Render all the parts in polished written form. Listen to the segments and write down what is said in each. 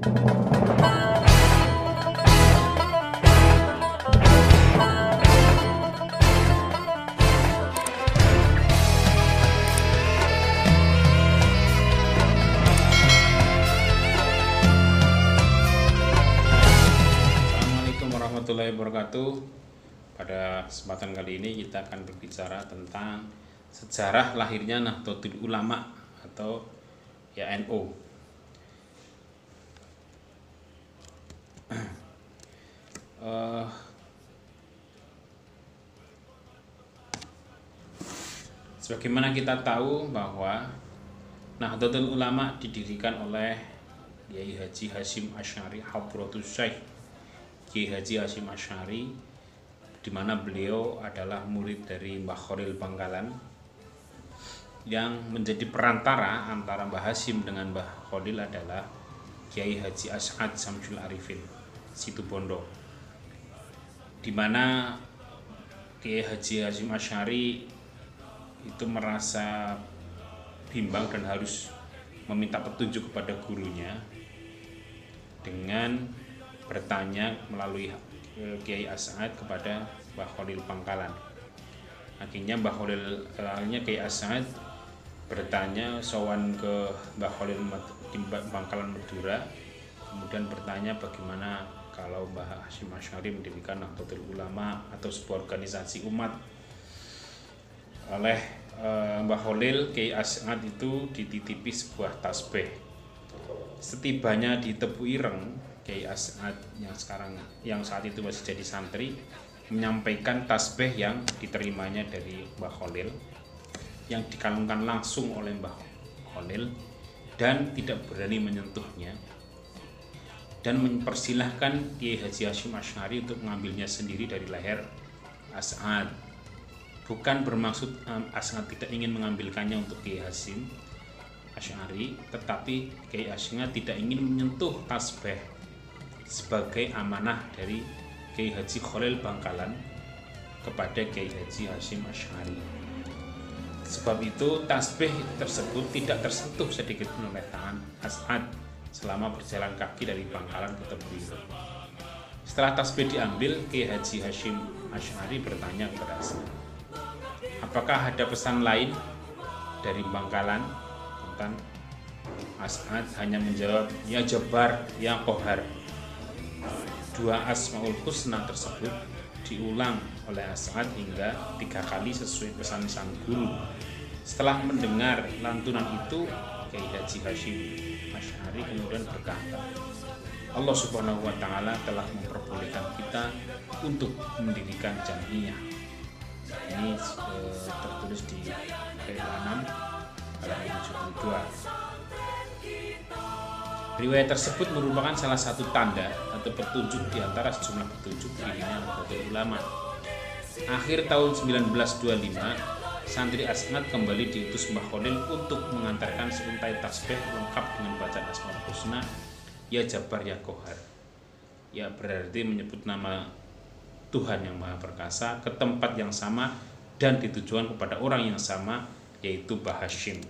Warahmatullahi wabarakatuh. Pada kesempatan kali ini kita akan berbicara tentang sejarah lahirnya Nahdlatul Ulama atau ya NU. Sebagaimana kita tahu bahwa Nahdlatul Ulama didirikan oleh Kiai Haji Hasyim Asy'ari Hadratus Syekh Kiai Haji Hasyim Asy'ari, di mana beliau adalah murid dari Mbah Khalil Bangkalan yang menjadi perantara antara Mbah Hasyim dengan Mbah Khalil adalah Kiai Haji As'ad Syamsul Arifin Situbondo, di mana Kiai Haji Hasyim Asy'ari itu merasa bimbang dan harus meminta petunjuk kepada gurunya dengan bertanya melalui Kiai As'ad kepada Mbah Khalil Bangkalan. Akhirnya Kiai As'ad bertanya sowan ke Mbah Khalil di Bangkalan Madura, kemudian bertanya bagaimana kalau Mbah Hasyim Asy'ari mendirikan Nahdlatul Ulama atau sebuah organisasi umat. Oleh Mbah Khalil, Kiai As'ad itu dititipi sebuah tasbih. Setibanya di Tebu Ireng, Kiai As'ad yang saat itu masih jadi santri menyampaikan tasbih yang diterimanya dari Mbah Khalil, yang dikalungkan langsung oleh Mbah Khalil dan tidak berani menyentuhnya, dan mempersilahkan Kiai Haji Hasyim Asy'ari untuk mengambilnya sendiri dari leher As'ad. Bukan bermaksud As'ad tidak ingin mengambilkannya untuk Kiai Hasyim Asy'ari, tetapi Kiai As'ad tidak ingin menyentuh tasbih sebagai amanah dari Kiai Haji Khalil Bangkalan kepada Kiai Haji Hasyim Asy'ari. Sebab itu tasbih tersebut tidak tersentuh sedikit pun oleh tangan As'ad selama berjalan kaki dari Bangkalan ke Tebu Ireng. Setelah tasbih diambil, Kiai Haji Hasyim Asy'ari bertanya kepada As'ad, apakah ada pesan lain dari Bangkalan? Tentang As'ad hanya menjawab, ya Jabbar, ya Qahar. Dua Asmaul Husna tersebut diulang oleh As'ad hingga 3 kali sesuai pesan sang guru. Setelah mendengar lantunan itu, Kiai Haji Hasyim Asy'ari kemudian berkata, Allah Subhanahu wa Ta'ala telah memperbolehkan kita untuk mendirikan jamiah. Ini tertulis di Al-An'am halaman 72. Riwayat tersebut merupakan salah satu tanda atau petunjuk di antara sejumlah petunjuk dirinya Nahdlatul Ulama. Akhir tahun 1925, santri As'ad kembali diutus Mbah Khalil untuk mengantarkan seuntai tasbih lengkap dengan bacaan Asmaul Husna, ya Jabbar, ya Qahar. Ya berarti menyebut nama Tuhan yang Maha Perkasa ke tempat yang sama dan ditujukan kepada orang yang sama, yaitu Mbah Hasyim.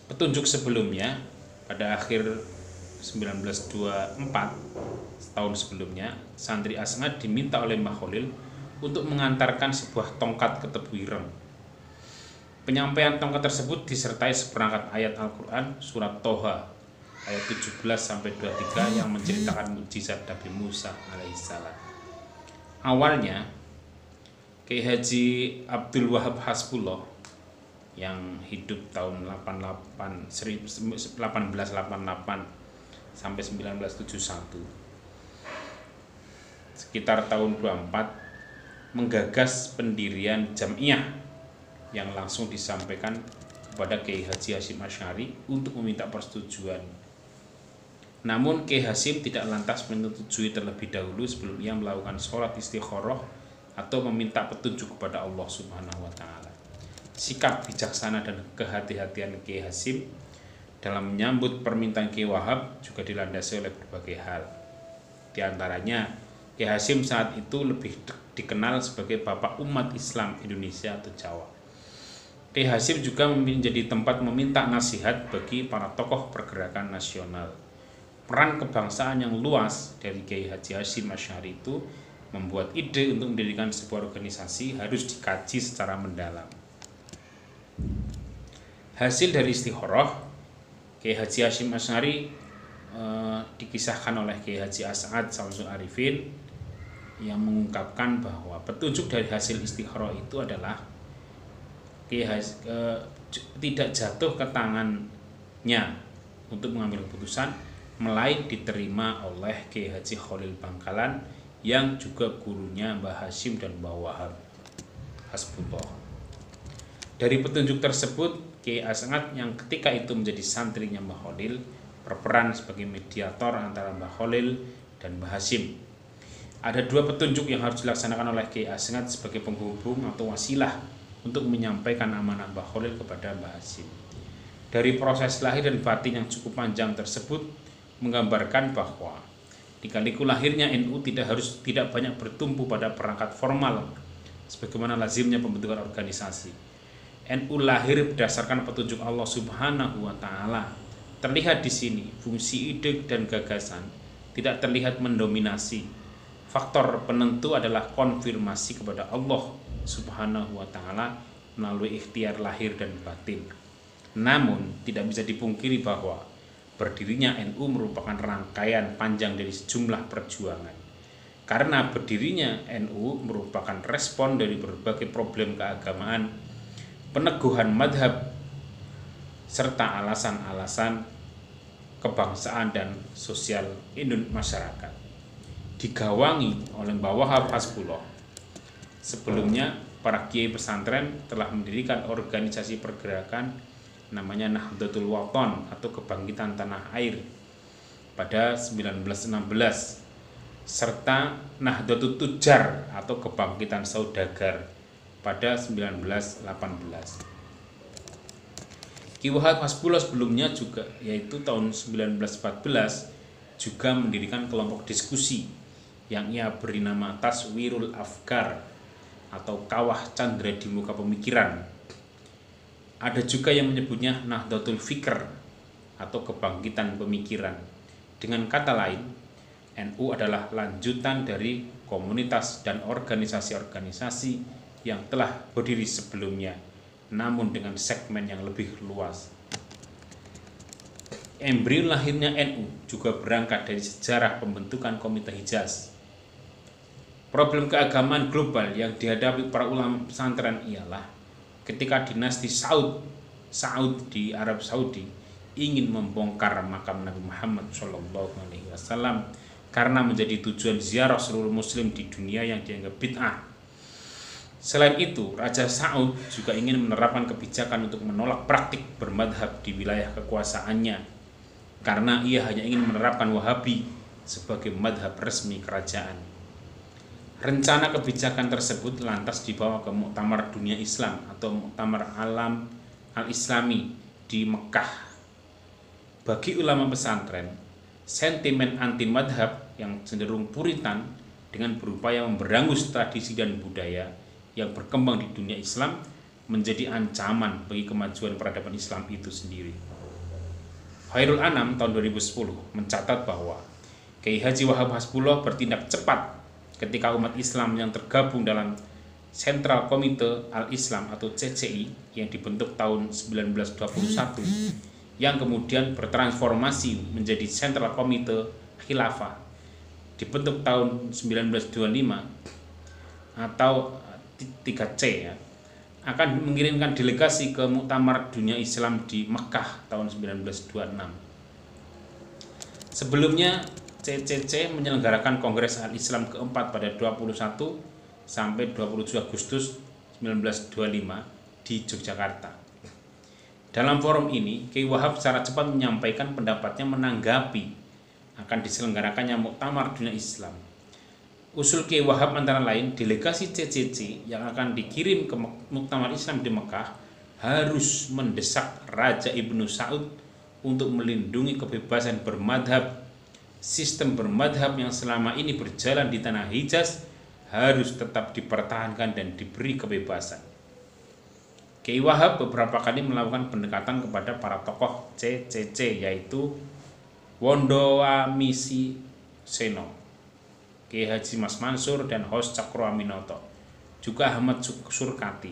Petunjuk sebelumnya pada akhir 1924, tahun sebelumnya, santri As'ad diminta oleh Mbah Khalil untuk mengantarkan sebuah tongkat ke Tebu Ireng. Penyampaian tongkat tersebut disertai seperangkat ayat Al-Quran surat Toha ayat 17-23 yang menceritakan mukjizat Nabi Musa alaihissalam. Awalnya Kiai Haji Abdul Wahab Hasbullah yang hidup tahun 1888 sampai 1971, sekitar tahun 24, menggagas pendirian jamiah yang langsung disampaikan kepada Kiai Haji Hasyim Asy'ari untuk meminta persetujuan. Namun Kiai Hasyim tidak lantas menyetujui terlebih dahulu sebelum ia melakukan sholat istikharah atau meminta petunjuk kepada Allah Subhanahu wa Ta'ala. Sikap bijaksana dan kehati-hatian Kiai Hasyim dalam menyambut permintaan Kiai Wahab juga dilandasi oleh berbagai hal. Di antaranya, Kiai Hasyim saat itu lebih dikenal sebagai Bapak Umat Islam Indonesia atau Jawa. Kiai Hasyim juga menjadi tempat meminta nasihat bagi para tokoh pergerakan nasional, peran kebangsaan yang luas dari Kiai Haji Hasyim Asy'ari itu membuat ide untuk mendirikan sebuah organisasi harus dikaji secara mendalam. Hasil dari istikharah, Kiai Haji Hasyim Asy'ari dikisahkan oleh Kiai Haji As'ad Syamsul Arifin yang mengungkapkan bahwa petunjuk dari hasil istikharah itu adalah tidak jatuh ke tangannya untuk mengambil keputusan, melainkan diterima oleh Kiai Haji Khalil Bangkalan yang juga gurunya Mbah Hasyim dan Mbah Wahab Hasbullah. Dari petunjuk tersebut, Kiai As'ad yang ketika itu menjadi santrinya Mbah Khalil berperan sebagai mediator antara Mbah Khalil dan Mbah Hasyim. Ada dua petunjuk yang harus dilaksanakan oleh Kiai As'ad sebagai penghubung atau wasilah untuk menyampaikan amanah Mbah Khalil kepada Mbah Hasyim. Dari proses lahir dan batin yang cukup panjang tersebut menggambarkan bahwa di-liku lahirnya NU tidak banyak bertumpu pada perangkat formal sebagaimana lazimnya pembentukan organisasi. NU lahir berdasarkan petunjuk Allah Subhanahu wa taala. Terlihat di sini fungsi ide dan gagasan tidak terlihat mendominasi. Faktor penentu adalah konfirmasi kepada Allah Subhanahu wa taala melalui ikhtiar lahir dan batin. Namun tidak bisa dipungkiri bahwa berdirinya NU merupakan rangkaian panjang dari sejumlah perjuangan. Karena berdirinya NU merupakan respon dari berbagai problem keagamaan, peneguhan madhab, serta alasan-alasan kebangsaan dan sosial masyarakat. Digawangi oleh Mbah Wahab Hasbullah. Sebelumnya, para kiai pesantren telah mendirikan organisasi pergerakan namanya Nahdlatul Wathon atau Kebangkitan Tanah Air pada 1916 serta Nahdlatul Tujar atau Kebangkitan Saudagar pada 1918. Ki Wahab Hasbullah sebelumnya juga yaitu tahun 1914 juga mendirikan kelompok diskusi yang ia beri nama Taswirul Afkar atau Kawah Candra di Muka Pemikiran. Ada juga yang menyebutnya Nahdlatul Fikr atau Kebangkitan Pemikiran. Dengan kata lain, NU adalah lanjutan dari komunitas dan organisasi-organisasi yang telah berdiri sebelumnya, namun dengan segmen yang lebih luas. Embrio lahirnya NU juga berangkat dari sejarah pembentukan Komite Hijaz. Problem keagamaan global yang dihadapi para ulama pesantren ialah ketika dinasti Saud di Arab Saudi ingin membongkar makam Nabi Muhammad SAW karena menjadi tujuan ziarah seluruh muslim di dunia yang dianggap bid'ah. Selain itu, Raja Saud juga ingin menerapkan kebijakan untuk menolak praktik bermadhab di wilayah kekuasaannya karena ia hanya ingin menerapkan Wahabi sebagai madhab resmi kerajaan. Rencana kebijakan tersebut lantas dibawa ke Muktamar Dunia Islam atau Muktamar Alam Al-Islami di Mekah. Bagi ulama pesantren, sentimen anti madhab yang cenderung puritan dengan berupaya memberangus tradisi dan budaya yang berkembang di dunia Islam menjadi ancaman bagi kemajuan peradaban Islam itu sendiri. Khairul Anam tahun 2010 mencatat bahwa Kiai Haji Wahab Hasbullah bertindak cepat ketika umat Islam yang tergabung dalam Sentral Komite Al-Islam atau CCI yang dibentuk tahun 1921 yang kemudian bertransformasi menjadi Sentral Komite Khilafah dibentuk tahun 1925 atau 3C ya, akan mengirimkan delegasi ke Muktamar Dunia Islam di Mekah tahun 1926. Sebelumnya CCC menyelenggarakan Kongres Al-Islam keempat pada 21 sampai 27 Agustus 1925 di Yogyakarta. Dalam forum ini, Kiai Wahab secara cepat menyampaikan pendapatnya menanggapi akan diselenggarakannya Muktamar Dunia Islam. Usul Kiai Wahab antara lain, delegasi CCC yang akan dikirim ke Muktamar Islam di Mekah harus mendesak Raja Ibnu Saud untuk melindungi kebebasan bermadhab. Sistem bermadhab yang selama ini berjalan di tanah Hijaz harus tetap dipertahankan dan diberi kebebasan. Kiai Wahab beberapa kali melakukan pendekatan kepada para tokoh CCC yaitu Wondowa Misi Seno, Kiai Haji Mas Mansur, dan Hos Cakro Aminoto, juga Ahmad Surkati.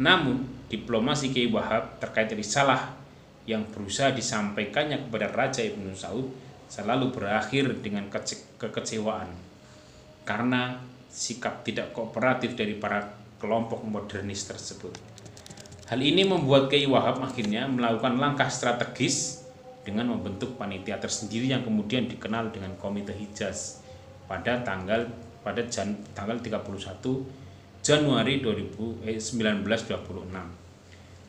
Namun, diplomasi Kiai Wahab terkait risalah yang berusaha disampaikannya kepada Raja Ibnu Saud selalu berakhir dengan kekecewaan karena sikap tidak kooperatif dari para kelompok modernis tersebut. Hal ini membuat Kiai Wahab akhirnya melakukan langkah strategis dengan membentuk panitia tersendiri yang kemudian dikenal dengan Komite Hijaz pada tanggal 31 Januari 1926.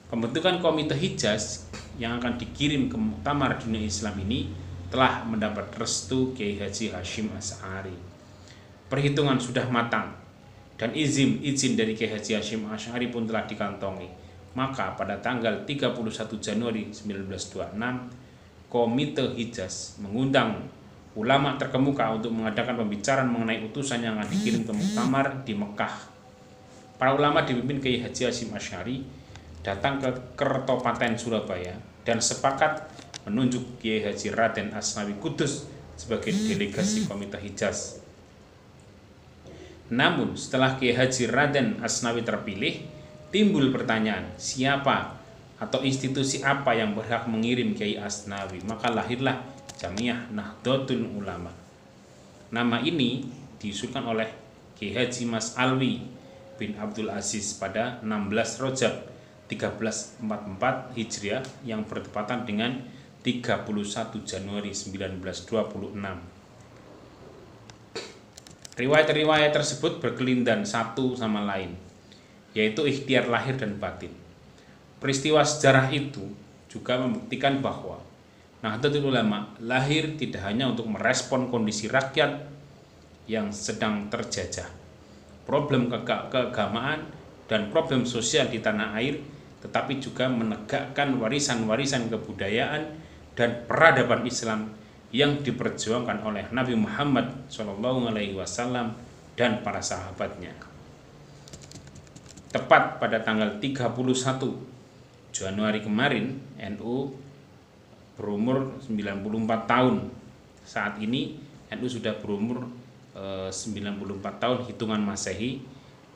Pembentukan Komite Hijaz yang akan dikirim ke Muktamar Dunia Islam ini telah mendapat restu Kiai Haji Hashim Asy'ari. Perhitungan sudah matang dan izin dari Kiai Haji Hashim Asy'ari pun telah dikantongi. Maka pada tanggal 31 Januari 1926, Komite Hijaz mengundang ulama terkemuka untuk mengadakan pembicaraan mengenai utusan yang akan dikirim ke Muktamar di Mekah. Para ulama dipimpin Kiai Haji Hashim Asy'ari datang ke Kertopaten Surabaya dan sepakat menunjuk Kiai Haji Raden Asnawi Kudus sebagai delegasi Komite Hijaz. Namun setelah Kiai Haji Raden Asnawi terpilih, timbul pertanyaan siapa atau institusi apa yang berhak mengirim Kiai Asnawi. Maka lahirlah Jamiah Nahdlatul Ulama. Nama ini diusulkan oleh Kiai Haji Mas Alwi bin Abdul Aziz pada 16 Rajab 1344 Hijriah yang bertepatan dengan 31 Januari 1926. Riwayat-riwayat tersebut berkelindan satu sama lain, yaitu ikhtiar lahir dan batin. Peristiwa sejarah itu juga membuktikan bahwa Nahdlatul Ulama lahir tidak hanya untuk merespon kondisi rakyat yang sedang terjajah, problem keagamaan dan problem sosial di tanah air, tetapi juga menegakkan warisan-warisan kebudayaan dan peradaban Islam yang diperjuangkan oleh Nabi Muhammad SAW dan para sahabatnya. Tepat pada tanggal 31 Januari kemarin, NU berumur 94 tahun. Saat ini NU sudah berumur 94 tahun hitungan Masehi,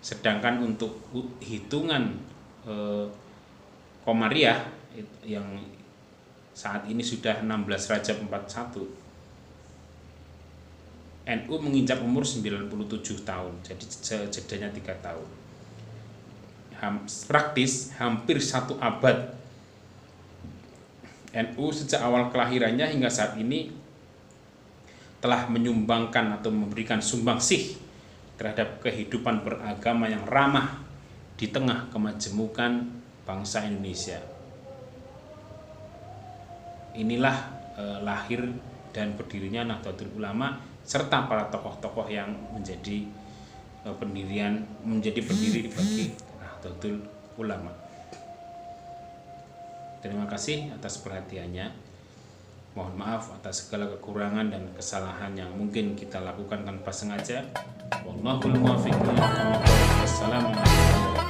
sedangkan untuk hitungan Komariah yang saat ini sudah 16 Rajab 41, NU menginjak umur 97 tahun, jadi jedanya 3 tahun. Praktis hampir 1 abad NU sejak awal kelahirannya hingga saat ini telah menyumbangkan atau memberikan sumbangsih terhadap kehidupan beragama yang ramah di tengah kemajemukan bangsa Indonesia. Inilah lahir dan berdirinya Nahdlatul Ulama serta para tokoh-tokoh yang menjadi pendiri bagi Nahdlatul Ulama. Terima kasih atas perhatiannya. Mohon maaf atas segala kekurangan dan kesalahan yang mungkin kita lakukan tanpa sengaja. Wallahul muwaffiq ila aqwamit thoriq. Wassalamualaikum warahmatullahi wabarakatuh.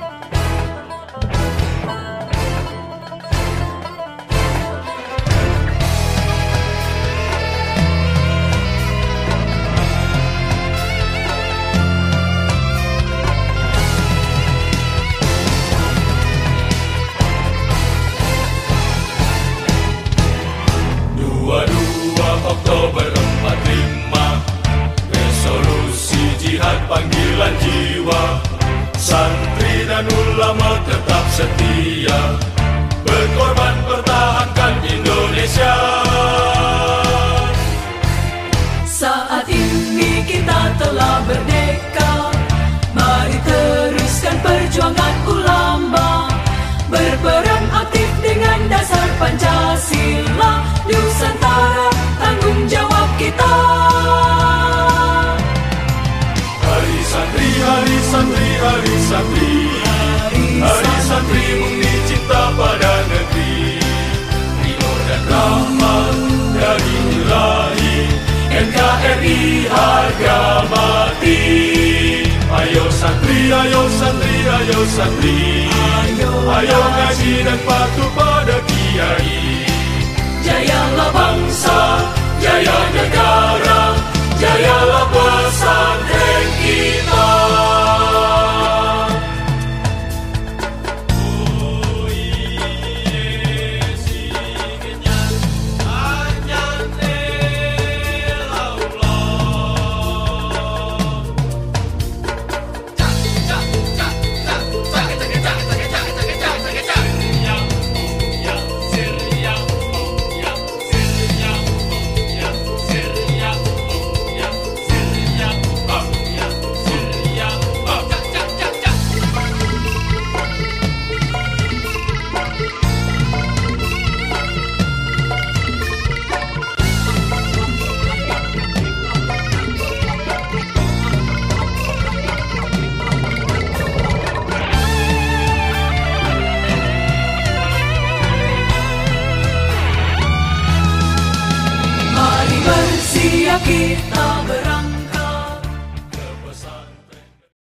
Oktober 45, resolusi jihad panggilan jiwa. Santri dan ulama tetap setia, berkorban pertahankan Indonesia. Saat ini kita telah merdeka, mari teruskan perjuangan ulama, berperan aktif dengan dasar Pancasila. Nusantara tanggung jawab kita. Hari santri, hari santri, hari santri, hari santri murni cinta pada negeri. Ridho dan rahmat dari Ilahi, NKRI harga mati. Ayo santri, ayo santri, ayo santri, ayo ngaji dan patuh pada kiai. Jayalah bangsa, jaya negara, jayalah pesantren kita. Mari bersiap kita berangkat